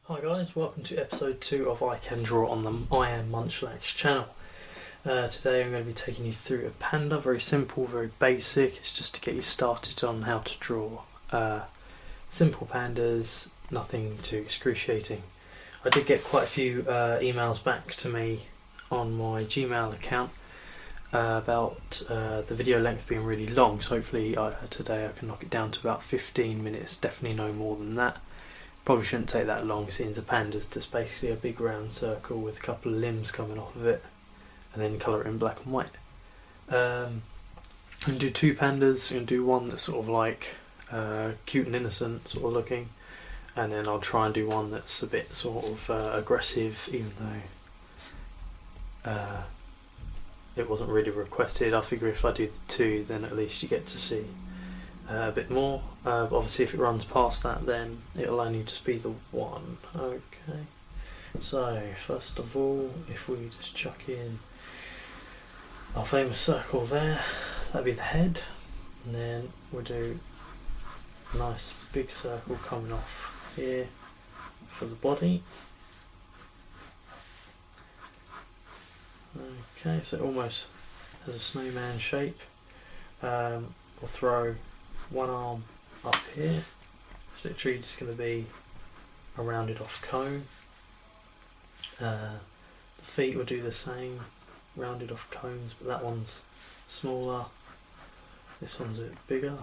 Hi guys, welcome to episode 2 of I Can Draw on the I Am Munchlax channel. Today I'm going to be taking you through a panda, very simple, very basic. It's just to get you started on how to draw simple pandas, nothing too excruciating. I did get quite a few emails back to me on my Gmail account about the video length being really long, so hopefully today I can knock it down to about 15 minutes, definitely no more than that. Probably shouldn't take that long, seeing the panda's just basically a big round circle with a couple of limbs coming off of it, and then colour it in black and white. I'm going to do two pandas. I'm going to do one that's sort of like cute and innocent sort of looking, and then I'll try and do one that's a bit sort of aggressive, even though it wasn't really requested. I figure if I do the two, then at least you get to see a bit more. But obviously if it runs past that, then it'll only just be the one. Okay, so first of all, if we just chuck in our famous circle there, that'd be the head, and then we'll do a nice big circle coming off here for the body. Okay, so it almost has a snowman shape. We'll throw one arm up here. It's literally just going to be a rounded off cone. The feet will do the same, rounded off cones, but that one's smaller, this one's a bit bigger.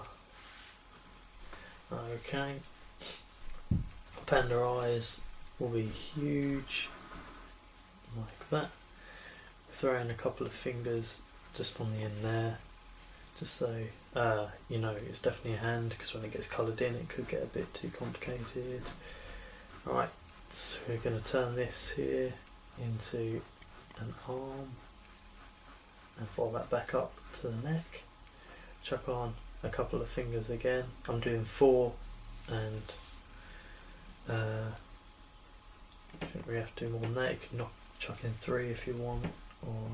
Okay, panda eyes will be huge, like that. Throw in a couple of fingers just on the end there, just so you know it's definitely a hand, because when it gets coloured in it could get a bit too complicated. Alright, so we're going to turn this here into an arm and follow that back up to the neck. Chuck on a couple of fingers again. I'm doing 4, and shouldn't really have to do more than that. You can chuck in 3 if you want, or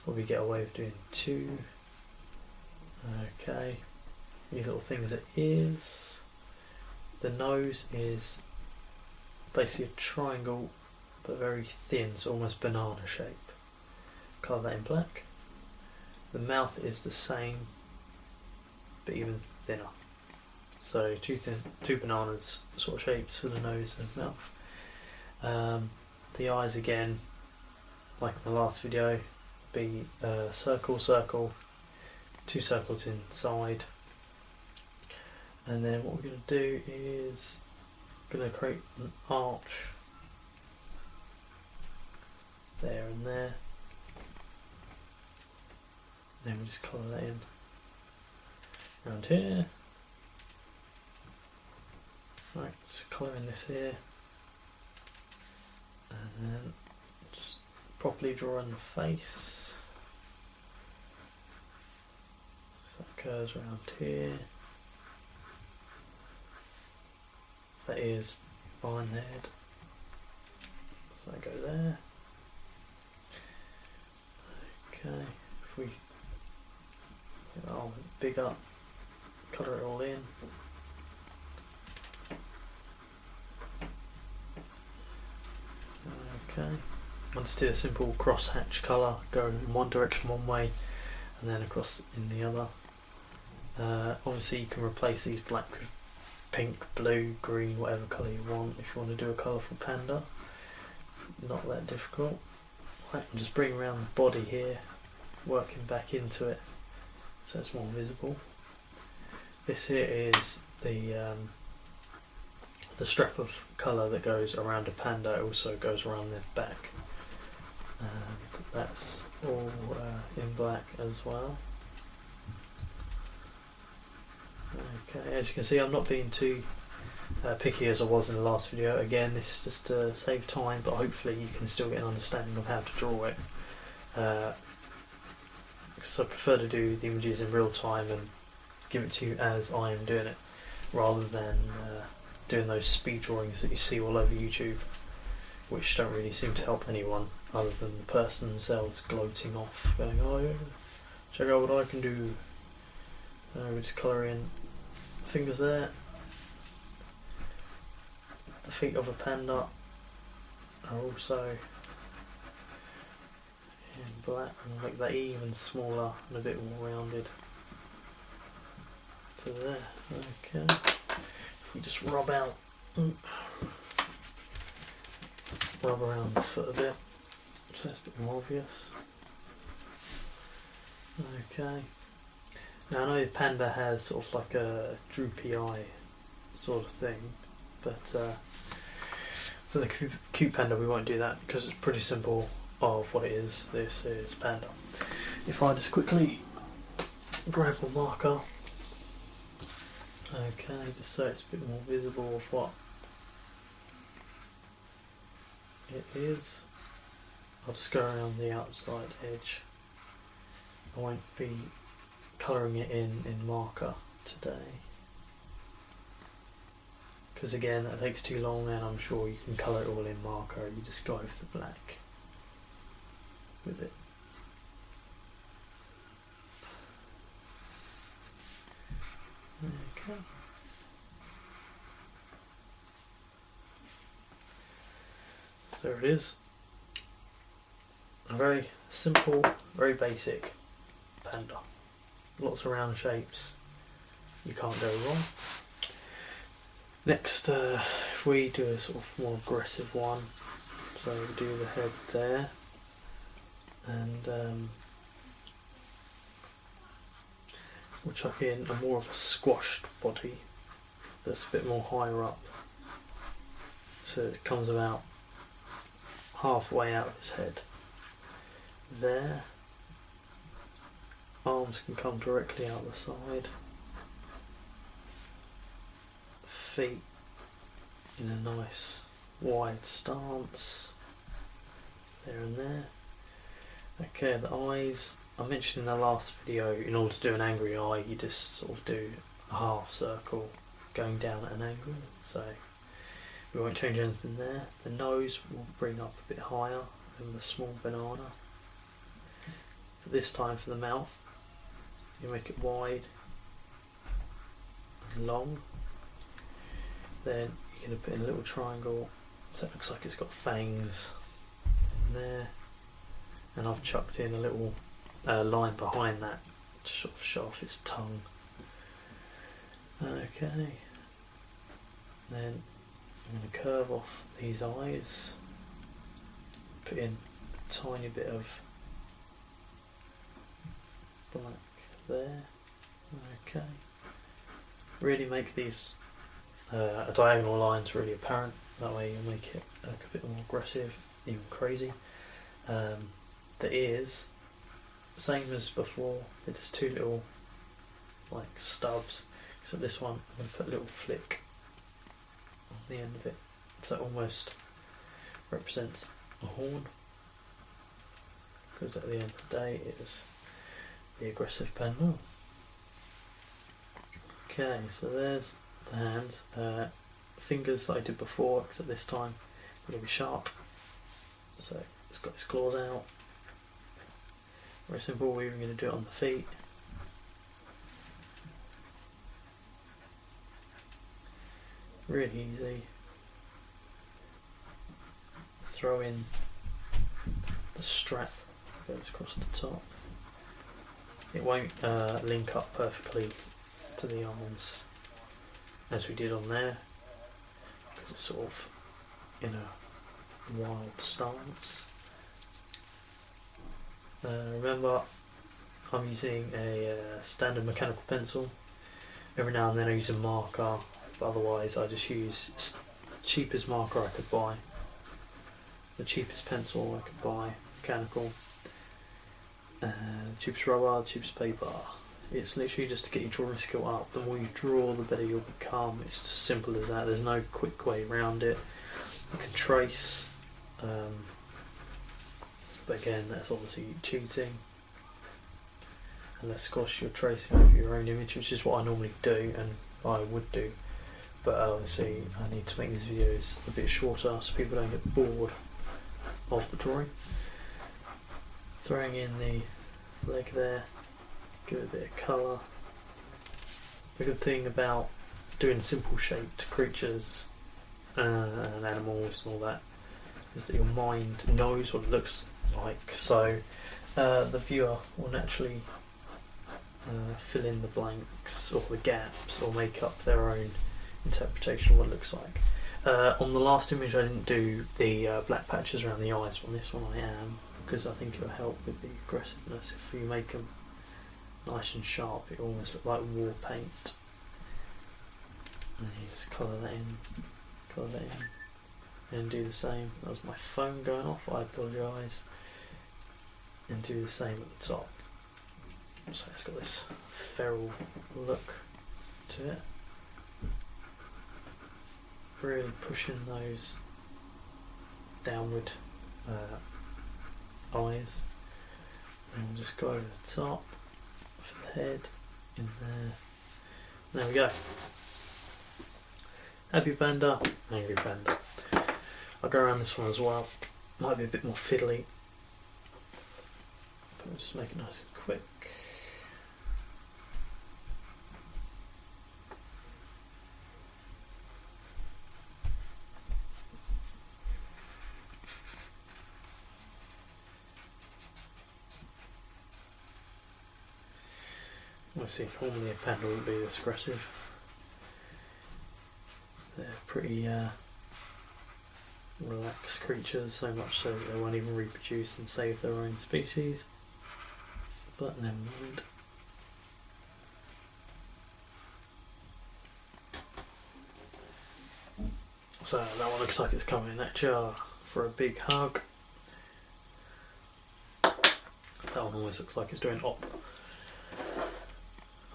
probably get away with doing 2. Okay, these little things are ears. The nose is basically a triangle but very thin, so almost banana shape. Colour that in black. The mouth is the same but even thinner. So two bananas sort of shapes for the nose and mouth. The eyes again, like in the last video, be circle, circle, 2 circles inside, and then what we're going to do is going to create an arch there and there, and then we just colour that in around here. Right, just colour in this here, and then just properly draw in the face. So that curves around here. That is behind the head. So I go there. Okay, if we get our arm big up, colour it all in. Okay, I'll just do a simple cross hatch colour, go in one direction one way and then across in the other. Obviously you can replace these black with pink, blue, green, whatever colour you want if you want to do a colourful panda. Not that difficult. Right, I'm just bringing around the body here, working back into it so it's more visible. This here is the strap of colour that goes around a panda. It also goes around their back. That's all in black as well. Okay, as you can see, I'm not being too picky as I was in the last video. Again, this is just to save time, but hopefully you can still get an understanding of how to draw it. Because I prefer to do the images in real time and give it to you as I am doing it, rather than doing those speed drawings that you see all over YouTube, which don't really seem to help anyone other than the person themselves gloating off, going, oh yeah, check out what I can do. We just colour in fingers there. The feet of a panda are also in black, and make that even smaller and a bit more rounded. So there, okay. If we just rub around the foot a bit, so it's a bit more obvious. Okay. Now I know the panda has sort of like a droopy eye sort of thing, but for the cute panda we won't do that because it's pretty simple of what it is. This is panda. If I just quickly grab a marker, okay, just so it's a bit more visible of what it is, I'll just go around the outside edge. I won't be colouring it in marker today, because again that takes too long, and I'm sure you can colour it all in marker. You just go over the black with it. Okay. So there it is. A very simple, very basic panda. Lots of round shapes. You can't go wrong. Next, if we do a sort of more aggressive one, so we do the head there, and we'll chuck in a more of a squashed body that's a bit more higher up, so it comes about halfway out of his head. There, arms can come directly out the side, feet in a nice wide stance, there and there. Okay, the eyes, I mentioned in the last video, in order to do an angry eye you just sort of do a half circle going down at an angle, so we won't change anything there. The nose will bring up a bit higher than the small banana. But this time for the mouth, you make it wide and long. Then you're going to put in a little triangle, so it looks like it's got fangs in there. And I've chucked in a little line behind that to sort of show off its tongue. Okay. Then I'm going to curve off these eyes, put in a tiny bit of black there. Okay. Really make these diagonal lines really apparent. That way you make it look a bit more aggressive, even crazy. The ears, same as before. They're just two little like stubs. Except this one, I'm going to put a little flick on the end of it, so it almost represents a horn. Because at the end of the day, it is the aggressive panda. Okay, so there's the hands. Fingers that I did before, except this time they're going to be sharp. So it's got its claws out. Very simple. We're even going to do it on the feet. Really easy. Throw in the strap, goes across the top. It won't link up perfectly to the arms as we did on there, because it's sort of in a wild stance. Remember, I'm using a standard mechanical pencil. Every now and then I use a marker, but otherwise I just use the cheapest marker I could buy, the cheapest pencil I could buy, mechanical, the cheapest rubber, the cheapest paper. It's literally just to get your drawing skill up. The more you draw, the better you'll become. It's just simple as that. There's no quick way around it. You can trace, but again, that's obviously cheating. Unless, of course, you're tracing over your own image, which is what I normally do, and I would do. But obviously, I need to make these videos a bit shorter so people don't get bored of the drawing. Throwing in the leg there, give it a bit of colour. The good thing about doing simple shaped creatures and animals and all that, is that your mind knows what it looks like. So the viewer will naturally fill in the blanks or the gaps or make up their own interpretation of what it looks like. On the last image I didn't do the black patches around the eyes, but on this one I am, because I think it will help with the aggressiveness. If you make them nice and sharp, it almost looks like war paint. And you just colour that in, and do the same. That was my phone going off, I apologise. And do the same at the top. So it's got this feral look to it. Really pushing those downward eyes, and we'll just go over the top for the head in there. There we go. Happy panda, angry panda. I'll go around this one as well. Might be a bit more fiddly, but we'll just make it nice and quick. Obviously, normally a panda wouldn't be this aggressive. They're pretty relaxed creatures, so much so that they won't even reproduce and save their own species. But never mind. So that one looks like it's coming at you for a big hug. That one always looks like it's doing op.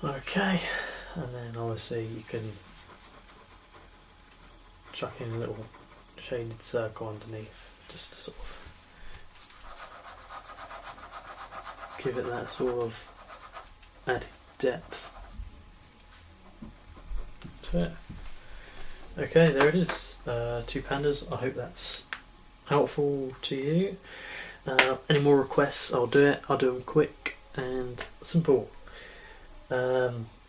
Okay, and then obviously you can chuck in a little shaded circle underneath just to sort of give it that sort of added depth. That's it. Okay, there it is. 2 pandas. I hope that's helpful to you. Any more requests, I'll do it. I'll do them quick and simple.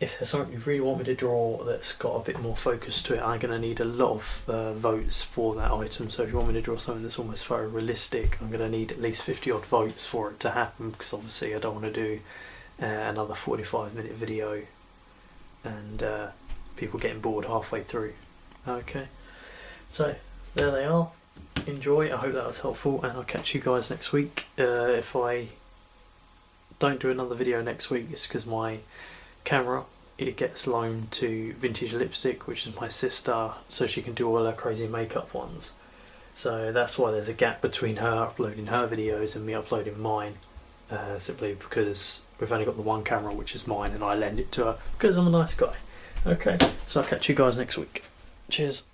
If there's something you really want me to draw that's got a bit more focus to it, I'm going to need a lot of votes for that item. So if you want me to draw something that's almost photorealistic, I'm going to need at least 50 odd votes for it to happen, because obviously I don't want to do another 45-minute video and people getting bored halfway through. Okay, so there they are. Enjoy. I hope that was helpful, and I'll catch you guys next week. If I don't do another video next week, it's because my camera, it gets loaned to Vintage Lipstick, which is my sister, so she can do all her crazy makeup ones. So that's why there's a gap between her uploading her videos and me uploading mine, simply because we've only got the one camera, which is mine, and I lend it to her because I'm a nice guy. Okay, so I'll catch you guys next week. Cheers.